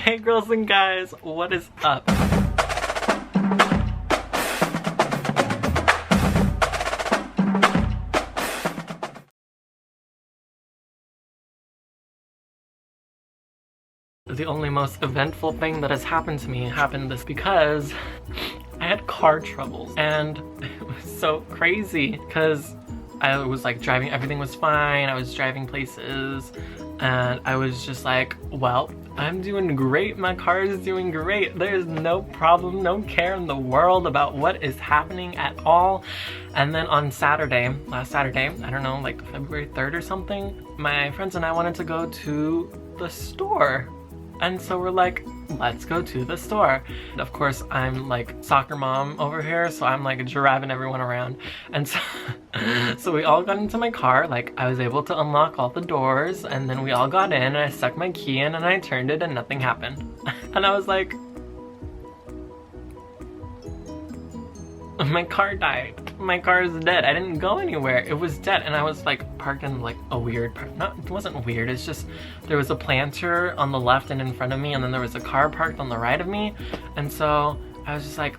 Hey girls and guys, what is up? The only most eventful thing that has happened to me happened this because I had car troubles, and it was so crazy because I was like driving, everything was fine, I was driving places, and I was just like, well, I'm doing great, my car is doing great, there's no problem, no care in the world about what is happening at all. And then on Saturday, last Saturday, I don't know, like February 3rd or something, my friends and I wanted to go to the store. And so we're like, let's go to the store. And of course, I'm like soccer mom over here, so I'm like driving everyone around. And so, so we all got into my car, like I was able to unlock all the doors, and then we all got in, and I stuck my key in and I turned it and nothing happened. And I was like, my car died. My car is dead. I didn't go anywhere. It was dead. And I was like parked in like a weird part. No, it wasn't weird. It's just there was a planter on the left and in front of me, and then there was a car parked on the right of me. And so I was just like,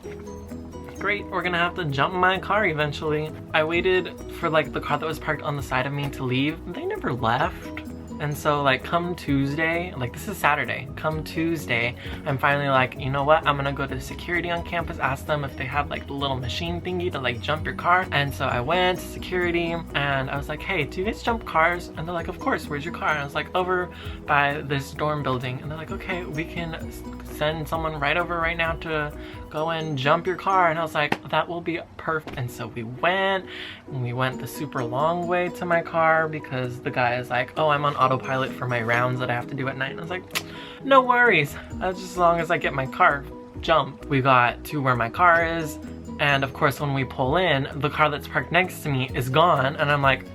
great, we're gonna have to jump my car eventually. I waited for like the car that was parked on the side of me to leave. They never left. And so like come Tuesday, like this is Saturday, come Tuesday, I'm finally like, you know what, I'm gonna go to security on campus, ask them if they have like the little machine thingy to like jump your car. And so I went to security and I was like, hey, do you guys jump cars? And they're like, of course, where's your car? And I was like, over by this dorm building. And they're like, okay, we can send someone right over right now to go and jump your car. And I was like, that will be perfect. And so we went the super long way to my car because the guy is like, oh, I'm on autopilot for my rounds that I have to do at night. And I was like, no worries, just as long as I get my car jumped. We got to where my car is, and of course when we pull in, the car that's parked next to me is gone. And I'm like,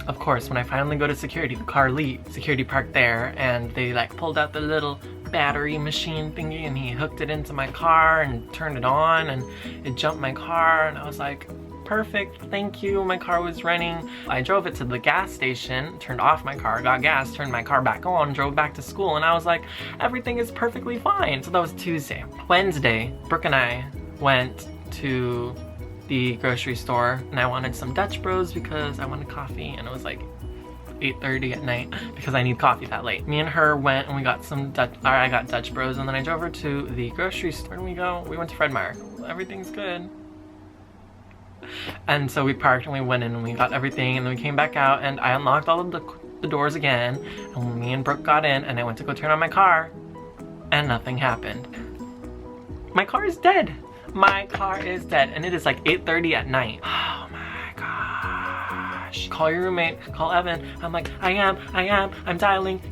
of course, when I finally go to security, the car leaves. Security parked there, and they like pulled out the little battery machine thingy, and he hooked it into my car and turned it on, and it jumped my car. And I was like, perfect, thank you. My car was running. I drove it to the gas station, turned off my car, got gas, turned my car back on, drove back to school, and I was like, everything is perfectly fine. So that was Tuesday. Wednesday, Brooke and I went to the grocery store, and I wanted some Dutch Bros because I wanted coffee, and it was like 8:30 at night because I need coffee that late. Me and her went and we got some I got Dutch Bros, and then I drove her to the grocery store. Where did we go? We went to Fred Meyer. Everything's good. And so we parked and we went in and we got everything, and then we came back out and I unlocked all of the doors again, and me and Brooke got in, and I went to go turn on my car and nothing happened. My car is dead. My car is dead, and it is like 8:30 at night. Oh my gosh. Call your roommate, call Evan. I'm like, I'm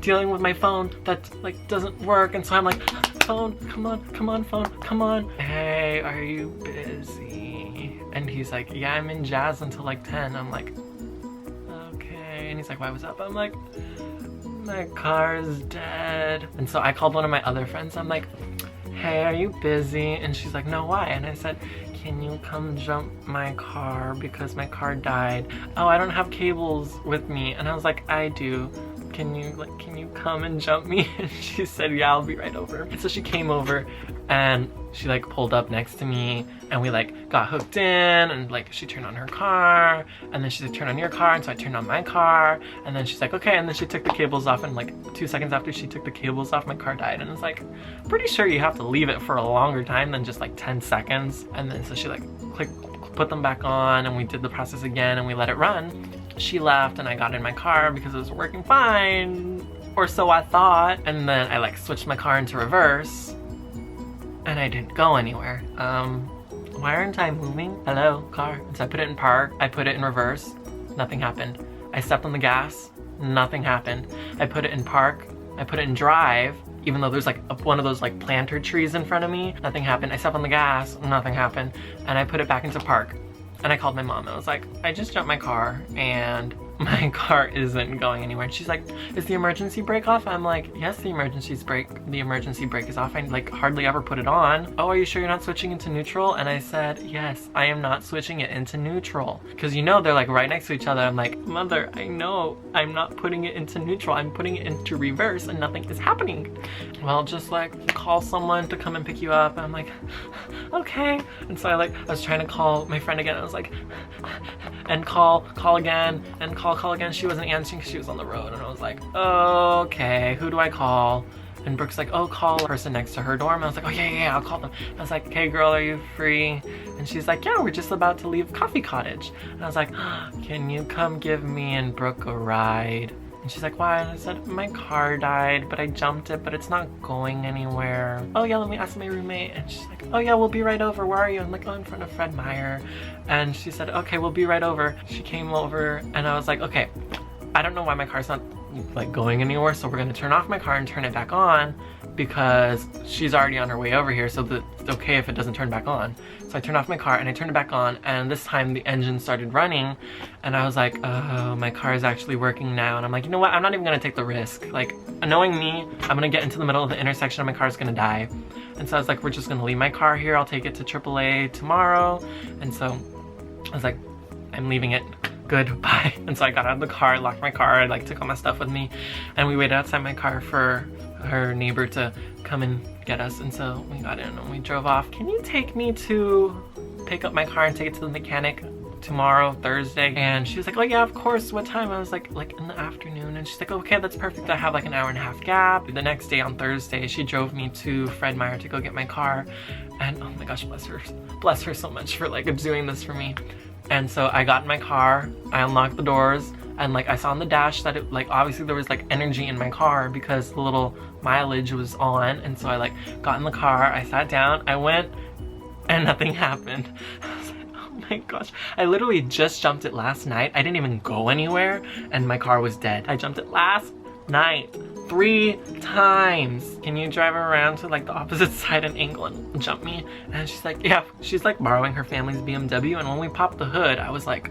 dealing with my phone that like doesn't work. And so I'm like, phone, come on, phone, come on. Hey, are you busy? And he's like, yeah, I'm in jazz until like 10. I'm like, okay. And he's like, why, what's up? I'm like, my car is dead. And so I called one of my other friends. I'm like, hey, are you busy? And she's like, no, why? And I said, can you come jump my car because my car died? Oh, I don't have cables with me. And I was like, I do. Can you come and jump me? And she said, yeah, I'll be right over. And so she came over and she like pulled up next to me, and we like got hooked in, and like she turned on her car, and then she said, turn on your car, and so I turned on my car, and then she's like, okay, and then she took the cables off, and like 2 seconds after she took the cables off, my car died. And it's like, pretty sure you have to leave it for a longer time than just like 10 seconds. And then so she like put them back on, and we did the process again, and we let it run. She left and I got in my car because it was working fine, or so I thought. And then I like switched my car into reverse and I didn't go anywhere. Why aren't I moving? Hello, car. And so I put it in park, I put it in reverse, nothing happened. I stepped on the gas, nothing happened. I put it in park, I put it in drive, even though there's like one of those like planter trees in front of me, nothing happened. I stepped on the gas, nothing happened. And I put it back into park. And I called my mom. I was like, I just jumped my car and my car isn't going anywhere. And she's like, is the emergency brake off? I'm like, yes, the emergency brake is off. I like hardly ever put it on. Oh, are you sure you're not switching into neutral? And I said, yes, I am not switching it into neutral. Because you know, they're like right next to each other. I'm like, mother, I know I'm not putting it into neutral. I'm putting it into reverse and nothing is happening. Well, just like call someone to come and pick you up. And I'm like, okay. And so I was trying to call my friend again. I was like, and call again, and call again. She wasn't answering because she was on the road. And I was like, okay, who do I call? And Brooke's like, oh, call the person next to her dorm. And I was like, oh yeah, I'll call them. I was like, hey girl, are you free? And she's like, yeah, we're just about to leave Coffee Cottage. And I was like, can you come give me and Brooke a ride? And she's like, why? And I said, my car died, but I jumped it, but it's not going anywhere. Oh yeah, let me ask my roommate. And she's like, oh yeah, we'll be right over. Where are you? I'm like, oh, in front of Fred Meyer. And she said, okay, we'll be right over. She came over and I was like, okay, I don't know why my car's not like going anywhere, so we're gonna turn off my car and turn it back on because she's already on her way over here, so it's okay if it doesn't turn back on. So I turned off my car and I turned it back on, and this time the engine started running, and I was like, oh, my car is actually working now. And I'm like, you know what, I'm not even gonna take the risk. Like, knowing me, I'm gonna get into the middle of the intersection and my car's gonna die. And so I was like, we're just gonna leave my car here, I'll take it to AAA tomorrow. And so I was like, I'm leaving it. Good, bye. And so I got out of the car, locked my car, I took all my stuff with me, and we waited outside my car for her neighbor to come and get us. And so we got in and we drove off. Can you take me to pick up my car and take it to the mechanic tomorrow, Thursday? And she was like, oh yeah, of course. What time? I was like in the afternoon. And she's like, okay, that's perfect. I have like an 1.5-hour gap. The next day on Thursday, she drove me to Fred Meyer to go get my car. And oh my gosh, bless her so much for like doing this for me. And so I got in my car, I unlocked the doors, and like I saw on the dash that it like obviously there was like energy in my car because the little mileage was on. And so I like got in the car, I sat down, I went, and nothing happened. I was like, oh my gosh, I literally just jumped it last night. I didn't even go anywhere and my car was dead. I jumped it last night 3 times. Can you drive around to like the opposite side and angle and jump me? And she's like, yeah. She's like borrowing her family's BMW, and when we popped the hood, I was like,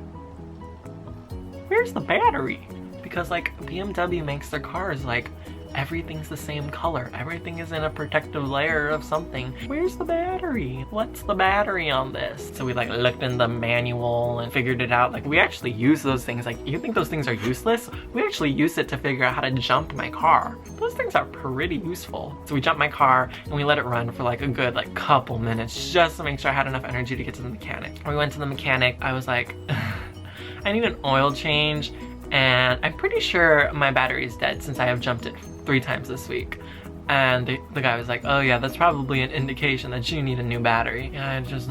where's the battery? Because like BMW makes their cars like everything's the same color. Everything is in a protective layer of something. Where's the battery? What's the battery on this? So we like looked in the manual and figured it out. Like we actually use those things. Like you think those things are useless? We actually use it to figure out how to jump my car. Those things are pretty useful. So we jumped my car and we let it run for like a good like couple minutes just to make sure I had enough energy to get to the mechanic. We went to the mechanic. I was like, I need an oil change. And I'm pretty sure my battery is dead since I have jumped it 3 times this week. And the guy was like, oh yeah, that's probably an indication that you need a new battery. And I just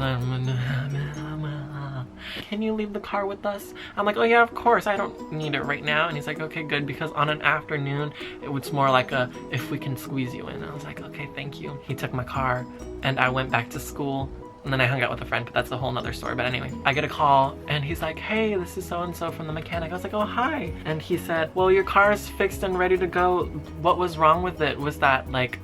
can you leave the car with us? I'm like, oh yeah, of course, I don't need it right now. And he's like, okay, good, because on an afternoon, it was more like a, if we can squeeze you in. I was like, okay, thank you. He took my car and I went back to school. And then I hung out with a friend, but that's a whole nother story. But anyway, I get a call and he's like, hey, this is so-and-so from the mechanic. I was like, oh, hi. And he said, well, your car is fixed and ready to go. What was wrong with it was that like,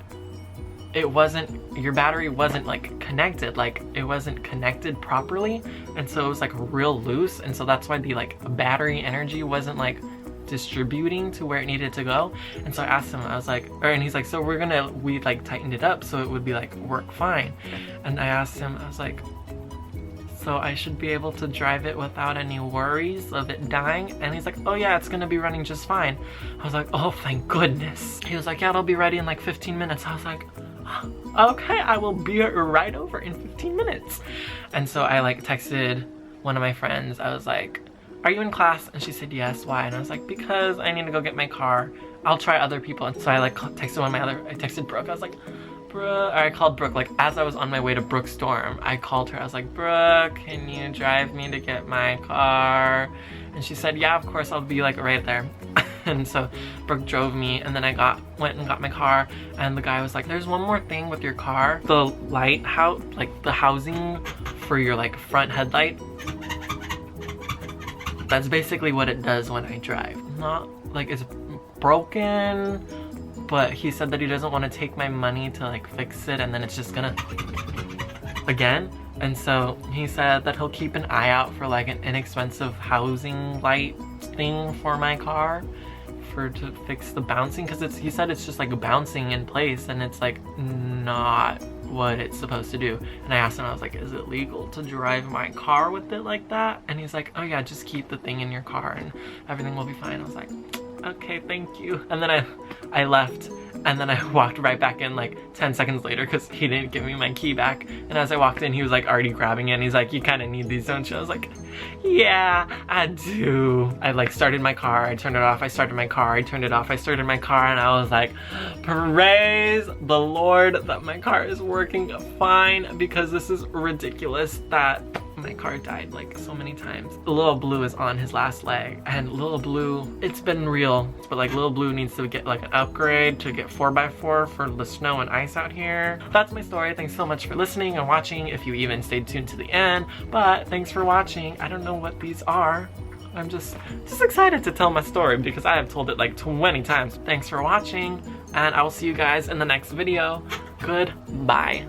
your battery wasn't like connected. Like it wasn't connected properly. And so it was like real loose. And so that's why the like battery energy wasn't like distributing to where it needed to go. And so I asked him, I was like, and he's like, so we like tightened it up so it would be like work fine. And I asked him, I was like, so I should be able to drive it without any worries of it dying? And he's like, oh yeah, it's gonna be running just fine. I was like, oh, thank goodness. He was like, yeah, it'll be ready in like 15 minutes. I was like, okay, I will be right over in 15 minutes. And so I like texted one of my friends. I was like, are you in class? And she said, yes. Why? And I was like, because I need to go get my car. I'll try other people. And so I like texted I texted Brooke. I was like, Brooke, or I called Brooke, like as I was on my way to Brooke's dorm, I called her. I was like, Brooke, can you drive me to get my car? And she said, yeah, of course, I'll be like right there. And so Brooke drove me, and then I went and got my car, and the guy was like, there's one more thing with your car. The light, like the housing for your like front headlight, that's basically what it does when I drive. Not like it's broken, but he said that he doesn't want to take my money to like fix it and then it's just gonna again. And so he said that he'll keep an eye out for like an inexpensive housing light thing for my car to fix the bouncing, because he said it's just like bouncing in place and it's like not what it's supposed to do. And I asked him, I was like, is it legal to drive my car with it like that? And he's like, oh yeah, just keep the thing in your car and everything will be fine. I was like, okay, thank you. And then I left, and then I walked right back in like 10 seconds later because he didn't give me my key back. And as I walked in, he was like already grabbing it, and he's like, you kind of need these, don't you? I was like, yeah, I do. I like started my car, I turned it off, I started my car, I turned it off, I started my car, and I was like, praise the Lord that my car is working fine, because this is ridiculous that my car died like so many times. Little Blue is on his last leg, and Little Blue, it's been real, but like Little Blue needs to get like an upgrade to get 4x4 for the snow and ice out here. That's my story. Thanks so much for listening and watching, if you even stayed tuned to the end. But thanks for watching. I don't know what these are. I'm just excited to tell my story because I have told it like 20 times. Thanks for watching, and I will see you guys in the next video. Goodbye.